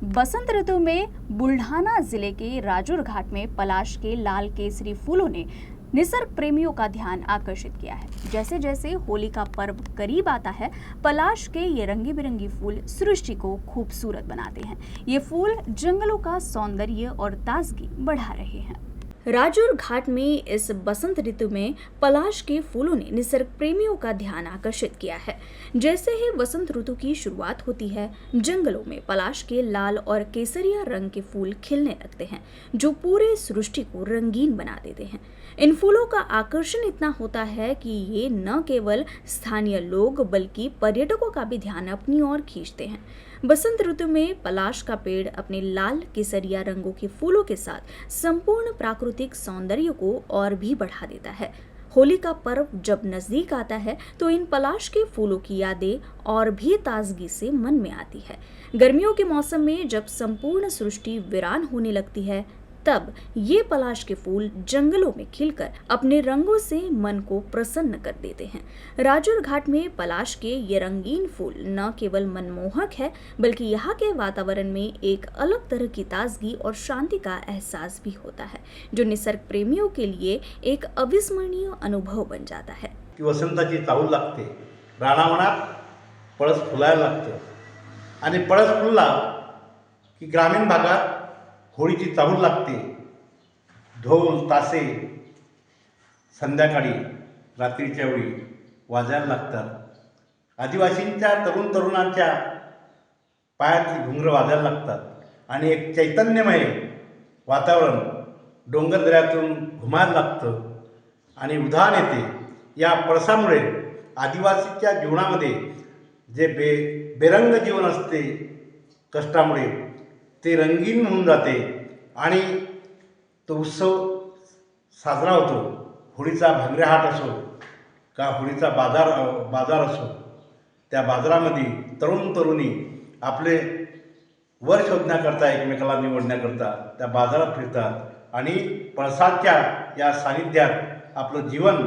बसंत ऋतु में बुल्ढाना जिले के राजूर घाट में पलाश के लाल केसरी फूलों ने निसर्ग प्रेमियों का ध्यान आकर्षित किया है। जैसे जैसे होली का पर्व करीब आता है, पलाश के ये रंगी बिरंगी फूल सृष्टि को खूबसूरत बनाते हैं। ये फूल जंगलों का सौंदर्य और ताजगी बढ़ा रहे हैं। राजूर घाट में इस बसंत ऋतु में पलाश के फूलों ने निसर्ग प्रेमियों का ध्यान आकर्षित किया है। जैसे ही बसंत ऋतु की शुरुआत होती है, जंगलों में पलाश के लाल और केसरिया रंग के फूल खिलने लगते हैं, जो पूरे सृष्टि को रंगीन बना देते हैं। इन फूलों का आकर्षण इतना होता है कि ये न केवल स्थानीय लोग बल्कि पर्यटकों का भी ध्यान अपनी ओर खींचते हैं। बसंत ऋतु में पलाश का पेड़ अपने लाल केसरिया रंगों के फूलों के साथ संपूर्ण प्राकृतिक सौंदर्य को और भी बढ़ा देता है। होली का पर्व जब नजदीक आता है तो इन पलाश के फूलों की यादें और भी ताजगी से मन में आती है। गर्मियों के मौसम में जब संपूर्ण सृष्टि वीरान होने लगती है, तब ये पलाश के फूल जंगलों में खिलकर अपने रंगों से मन को प्रसन्न कर देते हैं। राजूर घाट में पलाश के ये रंगीन फूल न केवल मनमोहक है, बल्कि यहाँ के वातावरण में एक अलग तरह की ताजगी और शांति का एहसास भी होता है, जो निसर्ग प्रेमियों के लिए एक अविस्मरणीय अनुभव बन जाता है। वसंताची चाहूल लागते, रानावनात पळस फुलायला लागतं आणि पळस फुलला की ग्रामीण भागात होळीची चाहूल लागते। ढोल तासे संध्याकाळी रात्रीच्या वेळी वाजायला लागतात। आदिवासींच्या तरुणांच्या पायातली घुंगरं वाजायला लागतात आणि एक चैतन्यमय वातावरण डोंगरदऱ्यातून घुमायला लागतं आणि उधाण येते। या पळसामुळे आदिवासीच्या जीवनामध्ये जे बेरंग जीवन असते, कष्टामुळे ते रंगीन होऊन जाते आणि तो उत्सव साजरा होतो। होळीचा भांगरेहाट असो का होळीचा बाजार असो, त्या बाजारामध्ये तरुणी आपले वर शोधण्याकरता, एकमेकाला निवडण्याकरता त्या बाजारात फिरतात आणि पळसाच्या या सानिध्यात आपलं जीवन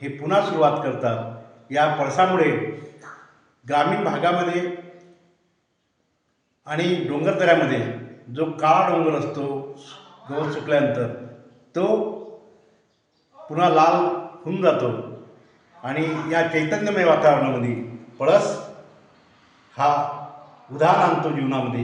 हे पुन्हा सुरुवात करतात। या पळसामुळे ग्रामीण भागामध्ये आणि डोंगरदऱ्यामध्ये जो काळा डोंगर असतो गवत सुकल्यानंतर, तो पुन्हा लाल होऊन जातो आणि या चैतन्यमय वातावरणामध्ये पळस हा उधाण आणतो जीवनामध्ये।